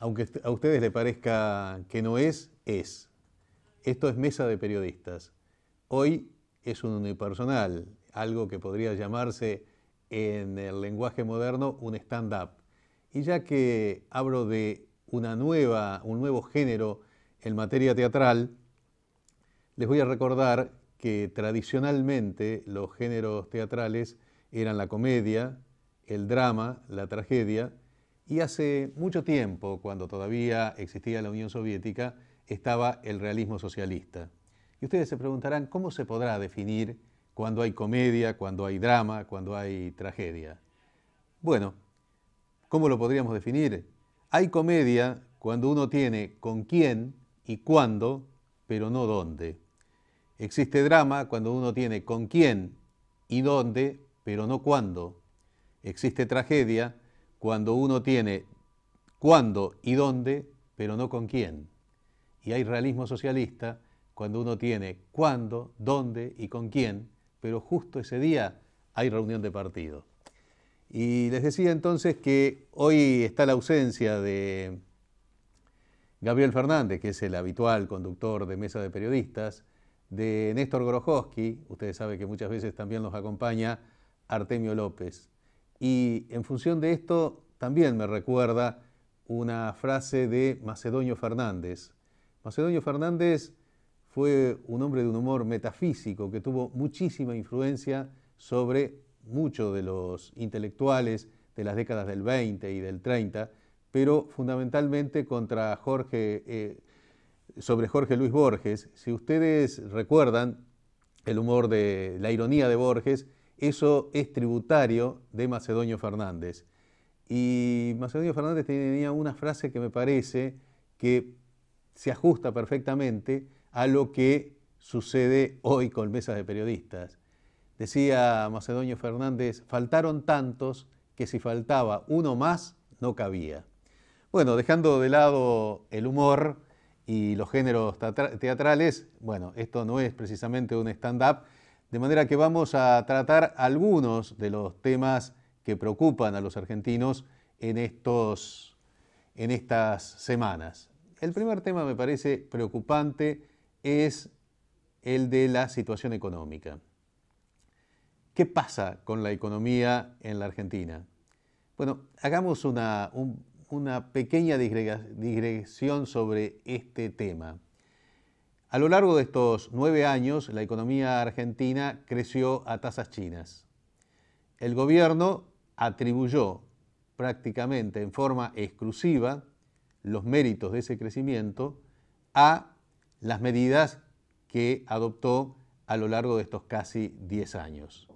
Aunque a ustedes les parezca que no es, es. Esto es Mesa de Periodistas. Hoy es un unipersonal, algo que podría llamarse en el lenguaje moderno un stand-up. Y ya que hablo de un nuevo género en materia teatral, les voy a recordar que tradicionalmente los géneros teatrales eran la comedia, el drama, la tragedia, y hace mucho tiempo, cuando todavía existía la Unión Soviética, estaba el realismo socialista. Y ustedes se preguntarán, ¿cómo se podrá definir cuando hay comedia, cuando hay drama, cuando hay tragedia? Bueno, ¿cómo lo podríamos definir? Hay comedia cuando uno tiene con quién y cuándo, pero no dónde. Existe drama cuando uno tiene con quién y dónde, pero no cuándo. Existe tragedia cuando uno tiene cuándo y dónde, pero no con quién. Y hay realismo socialista cuando uno tiene cuándo, dónde y con quién, pero justo ese día hay reunión de partido. Y les decía entonces que hoy está la ausencia de Gabriel Fernández, que es el habitual conductor de Mesa de Periodistas, de Néstor Grojowski, ustedes saben que muchas veces también nos acompaña Artemio López. Y en función de esto también me recuerda una frase de Macedonio Fernández. Macedonio Fernández fue un hombre de un humor metafísico que tuvo muchísima influencia sobre muchos de los intelectuales de las décadas del 20 y del 30, pero fundamentalmente sobre Jorge Luis Borges. Si ustedes recuerdan el humor de la ironía de Borges, eso es tributario de Macedonio Fernández. Y Macedonio Fernández tenía una frase que me parece que se ajusta perfectamente a lo que sucede hoy con Mesas de Periodistas. Decía Macedonio Fernández, faltaron tantos que si faltaba uno más no cabía. Bueno, dejando de lado el humor y los géneros teatrales, bueno, esto no es precisamente un stand-up, de manera que vamos a tratar algunos de los temas que preocupan a los argentinos en estas semanas. El primer tema me parece preocupante es el de la situación económica. ¿Qué pasa con la economía en la Argentina? Bueno, hagamos una pequeña digresión sobre este tema. A lo largo de estos 9 años, la economía argentina creció a tasas chinas. El gobierno atribuyó prácticamente en forma exclusiva los méritos de ese crecimiento a las medidas que adoptó a lo largo de estos casi 10 años.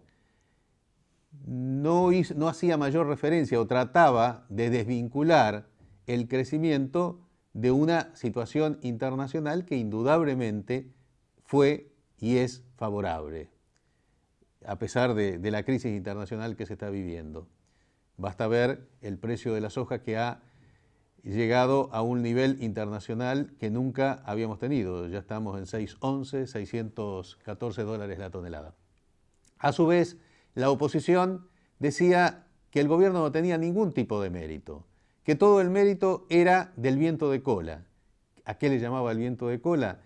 No hacía mayor referencia o trataba de desvincular el crecimiento de una situación internacional que indudablemente fue y es favorable, a pesar de la crisis internacional que se está viviendo. Basta ver el precio de la soja que ha llegado a un nivel internacional que nunca habíamos tenido. Ya estamos en 611, 614 dólares la tonelada. A su vez, la oposición decía que el gobierno no tenía ningún tipo de mérito, que todo el mérito era del viento de cola. ¿A qué le llamaba el viento de cola?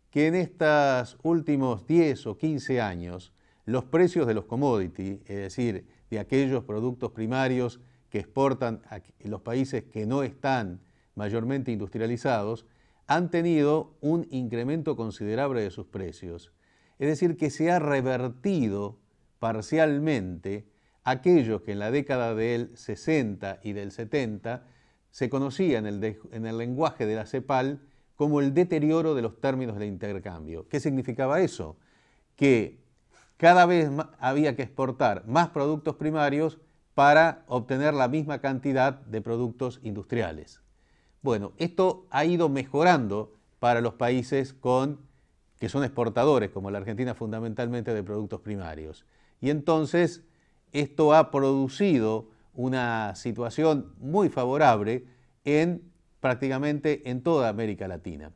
Que en estos últimos 10 o 15 años los precios de los commodities, es decir, de aquellos productos primarios que exportan a los países que no están mayormente industrializados, han tenido un incremento considerable de sus precios. Es decir, que se ha revertido parcialmente aquellos que en la década del 60 y del 70 se conocía en el lenguaje de la CEPAL como el deterioro de los términos del intercambio. ¿Qué significaba eso? Que cada vez había que exportar más productos primarios para obtener la misma cantidad de productos industriales. Bueno, esto ha ido mejorando para los países que son exportadores, como la Argentina, fundamentalmente de productos primarios. Y entonces esto ha producido una situación muy favorable prácticamente en toda América Latina.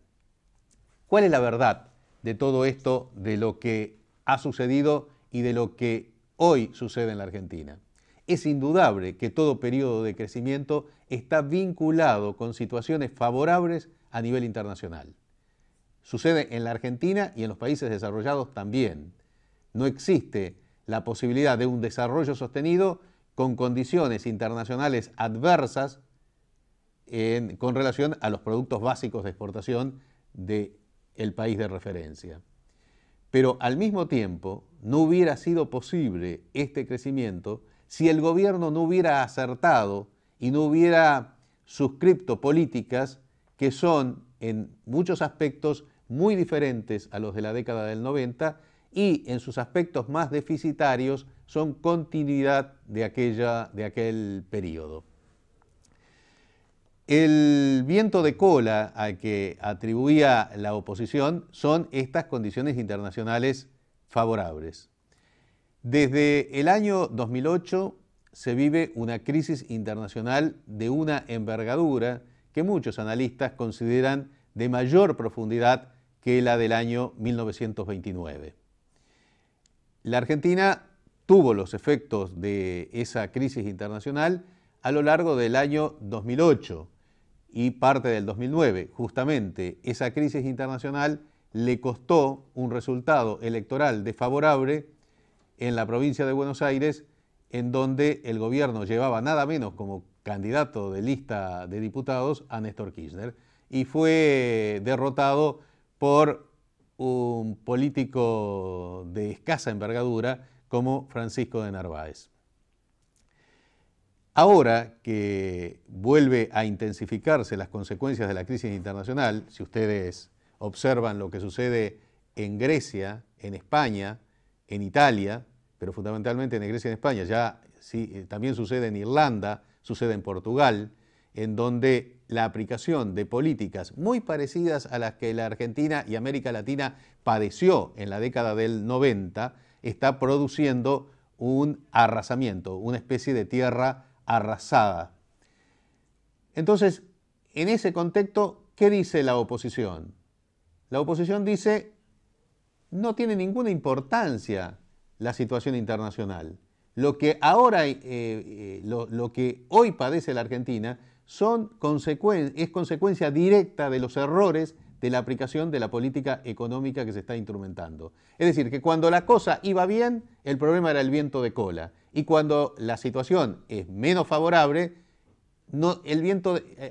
¿Cuál es la verdad de todo esto, de lo que ha sucedido y de lo que hoy sucede en la Argentina? Es indudable que todo periodo de crecimiento está vinculado con situaciones favorables a nivel internacional. Sucede en la Argentina y en los países desarrollados también. No existe la posibilidad de un desarrollo sostenido con condiciones internacionales adversas con relación a los productos básicos de exportación del país de referencia. Pero al mismo tiempo no hubiera sido posible este crecimiento si el gobierno no hubiera acertado y no hubiera suscripto políticas que son en muchos aspectos muy diferentes a los de la década del 90 y en sus aspectos más deficitarios son continuidad de aquel periodo. El viento de cola al que atribuía la oposición son estas condiciones internacionales favorables. Desde el año 2008 se vive una crisis internacional de una envergadura que muchos analistas consideran de mayor profundidad que la del año 1929. La Argentina tuvo los efectos de esa crisis internacional a lo largo del año 2008 y parte del 2009. Justamente esa crisis internacional le costó un resultado electoral desfavorable en la provincia de Buenos Aires, en donde el gobierno llevaba nada menos como candidato de lista de diputados a Néstor Kirchner y fue derrotado por un político de escasa envergadura como Francisco de Narváez. Ahora que vuelve a intensificarse las consecuencias de la crisis internacional, si ustedes observan lo que sucede en Grecia, en España, en Italia, pero fundamentalmente en Grecia y en España, ya sí, también sucede en Irlanda, sucede en Portugal, en donde la aplicación de políticas muy parecidas a las que la Argentina y América Latina padeció en la década del 90, está produciendo un arrasamiento, una especie de tierra arrasada. Entonces, en ese contexto, ¿qué dice la oposición? La oposición dice, no tiene ninguna importancia la situación internacional. Lo que ahora, lo que hoy padece la Argentina es consecuencia directa de los errores de la aplicación de la política económica que se está instrumentando. Es decir, que cuando la cosa iba bien, el problema era el viento de cola. Y cuando la situación es menos favorable,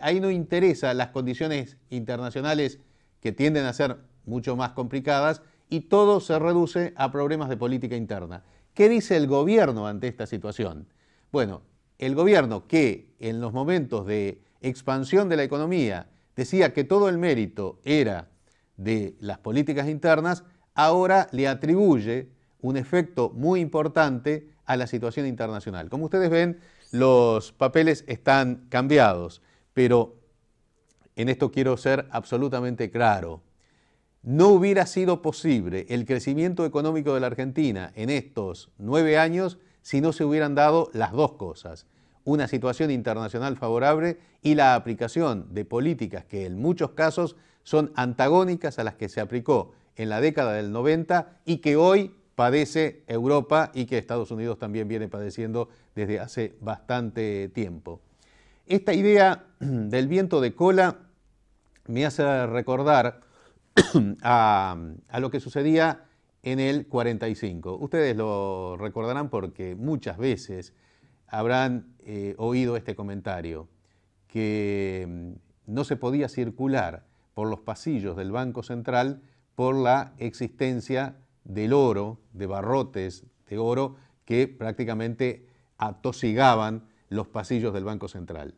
ahí no interesa las condiciones internacionales que tienden a ser mucho más complicadas y todo se reduce a problemas de política interna. ¿Qué dice el gobierno ante esta situación? Bueno, el gobierno que en los momentos de expansión de la economía decía que todo el mérito era de las políticas internas, ahora le atribuye un efecto muy importante a la situación internacional. Como ustedes ven, los papeles están cambiados, pero en esto quiero ser absolutamente claro. No hubiera sido posible el crecimiento económico de la Argentina en estos 9 años si no se hubieran dado las dos cosas. Una situación internacional favorable y la aplicación de políticas que en muchos casos son antagónicas a las que se aplicó en la década del 90 y que hoy padece Europa y que Estados Unidos también viene padeciendo desde hace bastante tiempo. Esta idea del viento de cola me hace recordar a lo que sucedía en el 45. Ustedes lo recordarán porque muchas veces habrán oído este comentario, que no se podía circular por los pasillos del Banco Central por la existencia del oro, de barrotes de oro que prácticamente atosigaban los pasillos del Banco Central.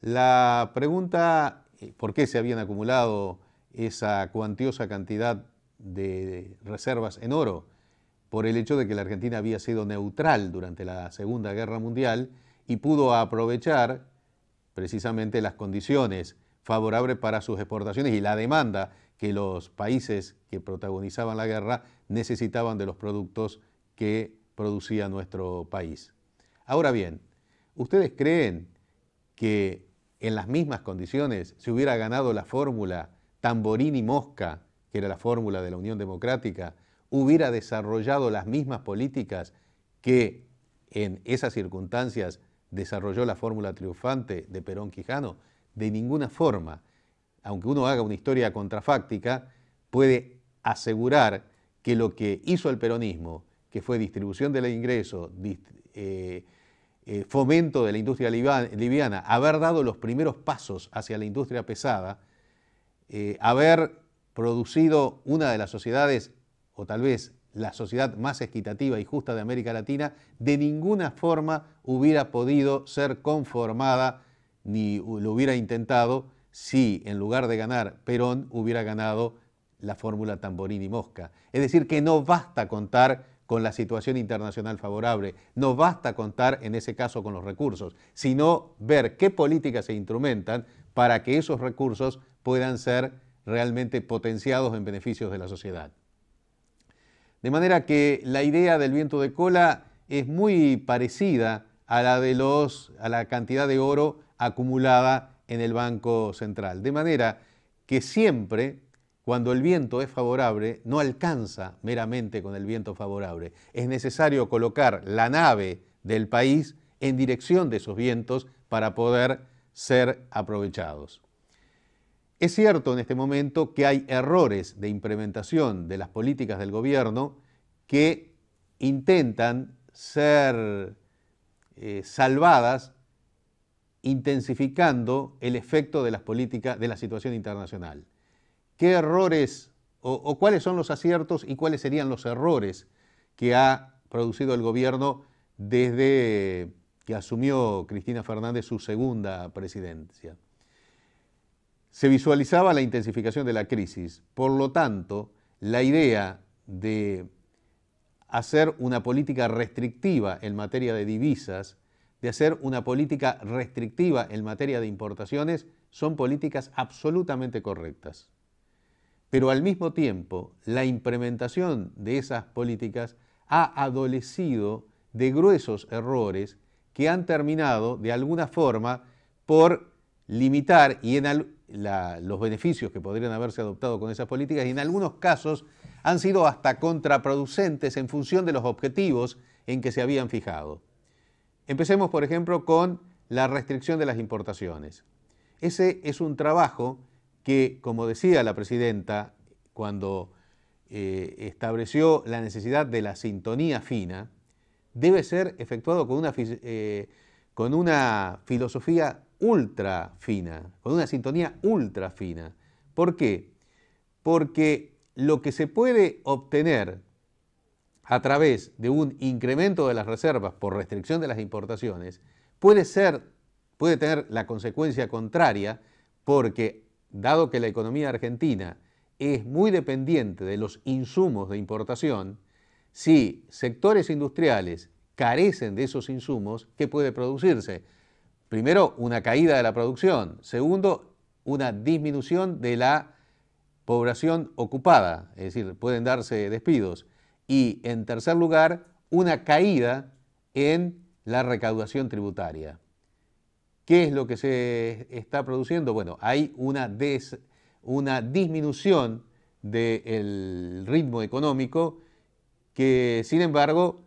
La pregunta, ¿por qué se habían acumulado esa cuantiosa cantidad de reservas en oro? Por el hecho de que la Argentina había sido neutral durante la Segunda Guerra Mundial y pudo aprovechar precisamente las condiciones favorables para sus exportaciones y la demanda que los países que protagonizaban la guerra necesitaban de los productos que producía nuestro país. Ahora bien, ¿ustedes creen que en las mismas condiciones se hubiera ganado la fórmula Tamborini-Mosca, que era la fórmula de la Unión Democrática, hubiera desarrollado las mismas políticas que en esas circunstancias desarrolló la fórmula triunfante de Perón-Quijano? De ninguna forma. Aunque uno haga una historia contrafáctica, puede asegurar que lo que hizo el peronismo, que fue distribución del ingreso, fomento de la industria liviana, haber dado los primeros pasos hacia la industria pesada, haber producido una de las sociedades, o tal vez la sociedad más equitativa y justa de América Latina, de ninguna forma hubiera podido ser conformada, ni lo hubiera intentado, si en lugar de ganar Perón hubiera ganado la fórmula Tamborini-Mosca. Es decir, que no basta contar con la situación internacional favorable, no basta contar en ese caso con los recursos, sino ver qué políticas se instrumentan para que esos recursos puedan ser realmente potenciados en beneficios de la sociedad. De manera que la idea del viento de cola es muy parecida a la de a la cantidad de oro acumulada en el Banco Central. De manera que siempre, cuando el viento es favorable, no alcanza meramente con el viento favorable. Es necesario colocar la nave del país en dirección de esos vientos para poder ser aprovechados. Es cierto en este momento que hay errores de implementación de las políticas del gobierno que intentan ser salvadas intensificando el efecto de las políticas de la situación internacional. ¿Qué errores o cuáles son los aciertos y cuáles serían los errores que ha producido el gobierno desde que asumió Cristina Fernández su segunda presidencia? Se visualizaba la intensificación de la crisis, por lo tanto, la idea de hacer una política restrictiva en materia de divisas, de hacer una política restrictiva en materia de importaciones, son políticas absolutamente correctas. Pero al mismo tiempo, la implementación de esas políticas ha adolecido de gruesos errores que han terminado, de alguna forma, por limitar los beneficios que podrían haberse adoptado con esas políticas, y en algunos casos han sido hasta contraproducentes en función de los objetivos en que se habían fijado. Empecemos, por ejemplo, con la restricción de las importaciones. Ese es un trabajo que, como decía la presidenta cuando estableció la necesidad de la sintonía fina, debe ser efectuado con una filosofía ultra fina, con una sintonía ultra fina. ¿Por qué? Porque lo que se puede obtener a través de un incremento de las reservas por restricción de las importaciones puede tener la consecuencia contraria, porque dado que la economía argentina es muy dependiente de los insumos de importación, si sectores industriales carecen de esos insumos, ¿qué puede producirse? Primero, una caída de la producción. Segundo, una disminución de la población ocupada, es decir, pueden darse despidos. Y en tercer lugar, una caída en la recaudación tributaria. ¿Qué es lo que se está produciendo? Bueno, hay una disminución del ritmo económico que, sin embargo,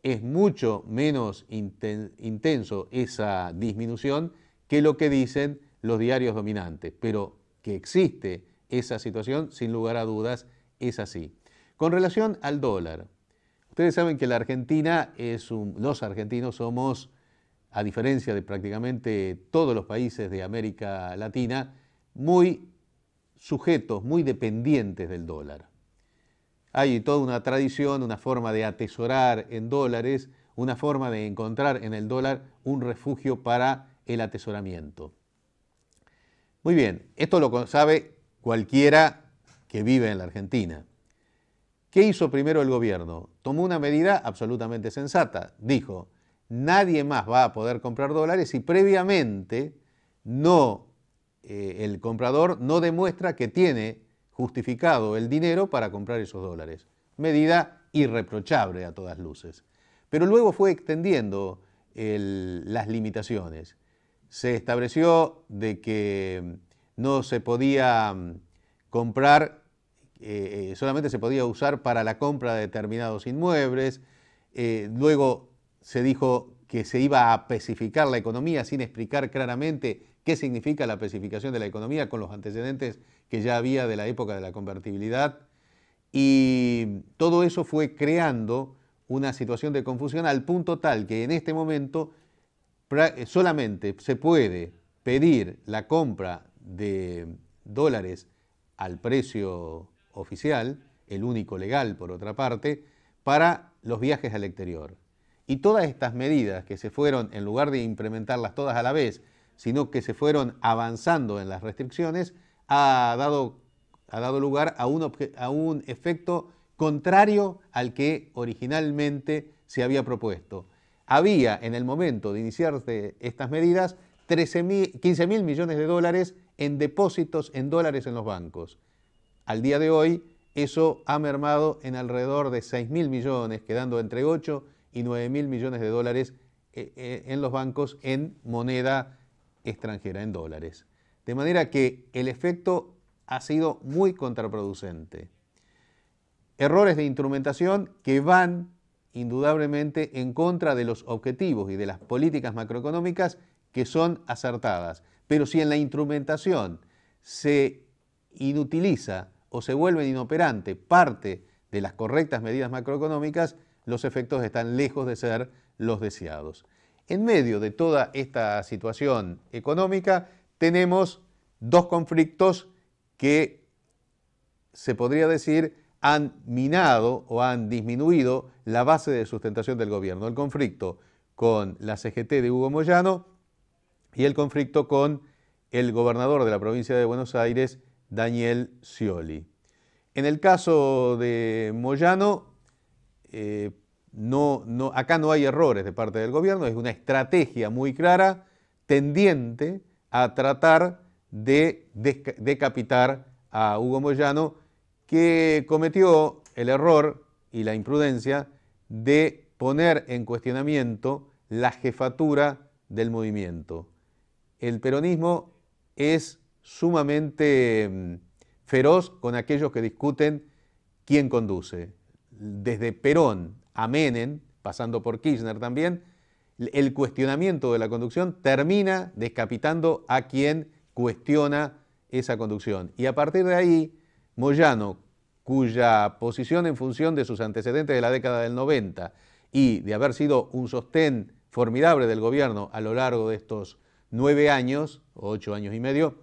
es mucho menos intenso esa disminución que lo que dicen los diarios dominantes, pero que existe esa situación, sin lugar a dudas, es así. Con relación al dólar, ustedes saben que la Argentina los argentinos somos, a diferencia de prácticamente todos los países de América Latina, muy sujetos, muy dependientes del dólar. Hay toda una tradición, una forma de atesorar en dólares, una forma de encontrar en el dólar un refugio para el atesoramiento. Muy bien, esto lo sabe cualquiera que vive en la Argentina. ¿Qué hizo primero el gobierno? Tomó una medida absolutamente sensata. Dijo, nadie más va a poder comprar dólares si previamente el comprador no demuestra que tiene justificado el dinero para comprar esos dólares. Medida irreprochable a todas luces. Pero luego fue extendiendo las limitaciones. Se estableció de que no se podía comprar, solamente se podía usar para la compra de determinados inmuebles. Luego se dijo que se iba a pacificar la economía sin explicar claramente qué significa la pacificación de la economía con los antecedentes que ya había de la época de la convertibilidad. Y todo eso fue creando una situación de confusión al punto tal que en este momento solamente se puede pedir la compra de dólares al precio oficial, el único legal por otra parte, para los viajes al exterior. Y todas estas medidas que se fueron, en lugar de implementarlas todas a la vez, sino que se fueron avanzando en las restricciones, ha dado lugar a un efecto contrario al que originalmente se había propuesto. Había, en el momento de iniciarse estas medidas, 15 mil millones de dólares en depósitos en dólares en los bancos. Al día de hoy, eso ha mermado en alrededor de 6 mil millones, quedando entre 8 y 9 mil millones de dólares en los bancos en moneda extranjera, en dólares. De manera que el efecto ha sido muy contraproducente. Errores de instrumentación que van indudablemente en contra de los objetivos y de las políticas macroeconómicas que son acertadas. Pero si en la instrumentación se inutiliza o se vuelven inoperante parte de las correctas medidas macroeconómicas, los efectos están lejos de ser los deseados. En medio de toda esta situación económica tenemos dos conflictos que se podría decir han minado o han disminuido la base de sustentación del gobierno. El conflicto con la CGT de Hugo Moyano y el conflicto con el gobernador de la provincia de Buenos Aires, Daniel Scioli. En el caso de Moyano, acá no hay errores de parte del gobierno, es una estrategia muy clara tendiente a tratar de decapitar a Hugo Moyano, que cometió el error y la imprudencia de poner en cuestionamiento la jefatura del movimiento. El peronismo es sumamente feroz con aquellos que discuten quién conduce. Desde Perón a Menem, pasando por Kirchner también, el cuestionamiento de la conducción termina descapitando a quien cuestiona esa conducción. Y a partir de ahí, Moyano, cuya posición en función de sus antecedentes de la década del 90 y de haber sido un sostén formidable del gobierno a lo largo de estos 9 años, 8 años y medio,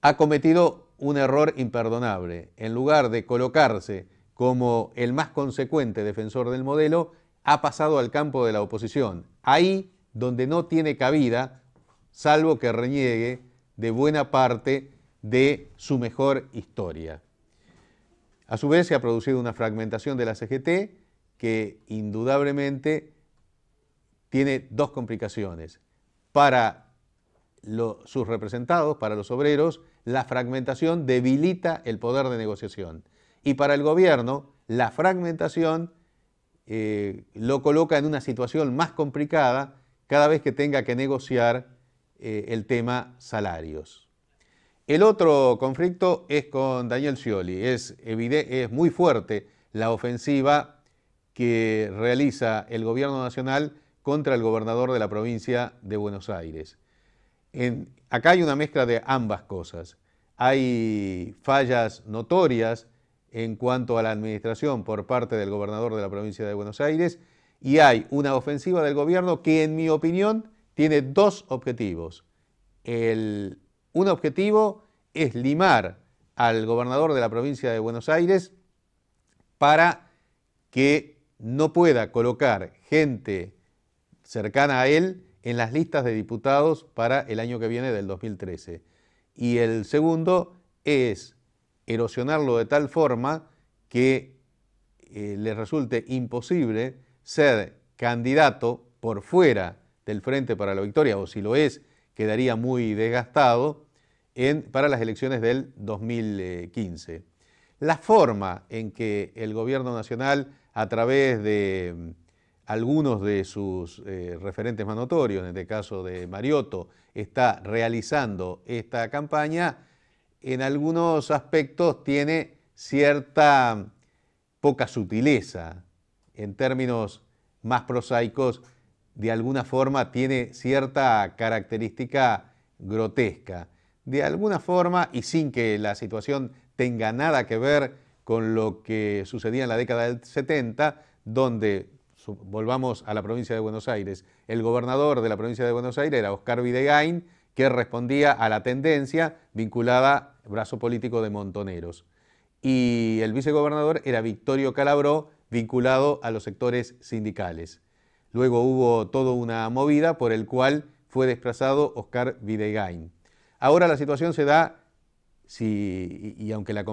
ha cometido un error imperdonable. En lugar de colocarse como el más consecuente defensor del modelo, ha pasado al campo de la oposición, ahí donde no tiene cabida, salvo que reniegue de buena parte de su mejor historia. A su vez se ha producido una fragmentación de la CGT que indudablemente tiene dos complicaciones. Para sus representados, para los obreros, la fragmentación debilita el poder de negociación. Y para el gobierno, la fragmentación lo coloca en una situación más complicada cada vez que tenga que negociar el tema salarios. El otro conflicto es con Daniel Scioli. Es muy fuerte la ofensiva que realiza el gobierno nacional contra el gobernador de la provincia de Buenos Aires. Acá hay una mezcla de ambas cosas. Hay fallas notorias en cuanto a la administración por parte del gobernador de la provincia de Buenos Aires y hay una ofensiva del gobierno que, en mi opinión, tiene dos objetivos. Un objetivo es limar al gobernador de la provincia de Buenos Aires para que no pueda colocar gente cercana a él en las listas de diputados para el año que viene del 2013. Y el segundo es erosionarlo de tal forma que le resulte imposible ser candidato por fuera del Frente para la Victoria, o si lo es, quedaría muy desgastado para las elecciones del 2015. La forma en que el gobierno nacional, a través de algunos de sus referentes más notorios, en este caso de Mariotto, está realizando esta campaña, en algunos aspectos tiene cierta poca sutileza en términos más prosaicos, de alguna forma tiene cierta característica grotesca. De alguna forma, y sin que la situación tenga nada que ver con lo que sucedía en la década del 70, donde, volvamos a la provincia de Buenos Aires, el gobernador de la provincia de Buenos Aires era Oscar Videgain, que respondía a la tendencia vinculada al brazo político de Montoneros. Y el vicegobernador era Victorio Calabró, vinculado a los sectores sindicales. Luego hubo toda una movida por el cual fue desplazado Oscar Videgain. Ahora la situación se da, y aunque la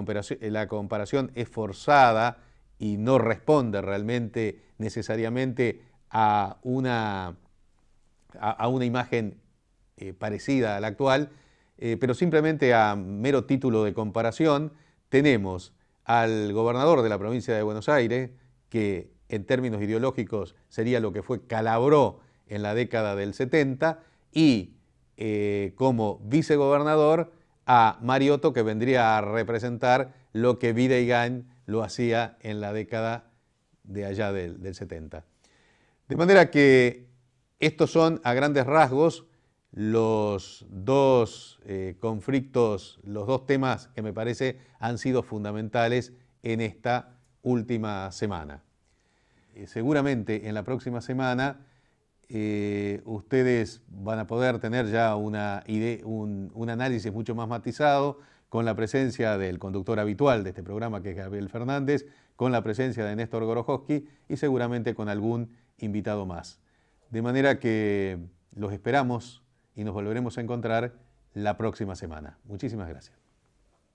comparación es forzada y no responde realmente necesariamente a una imagen parecida a la actual, pero simplemente a mero título de comparación, tenemos al gobernador de la provincia de Buenos Aires, que en términos ideológicos sería lo que fue Calabró en la década del 70, y como vicegobernador a Mariotto, que vendría a representar lo que Videgain lo hacía en la década de allá del 70. De manera que estos son, a grandes rasgos, los dos conflictos, los dos temas que me parece han sido fundamentales en esta última semana. Seguramente en la próxima semana ustedes van a poder tener ya un análisis mucho más matizado, con la presencia del conductor habitual de este programa, que es Gabriel Fernández, con la presencia de Néstor Gorojowski y seguramente con algún invitado más. De manera que los esperamos y nos volveremos a encontrar la próxima semana. Muchísimas gracias.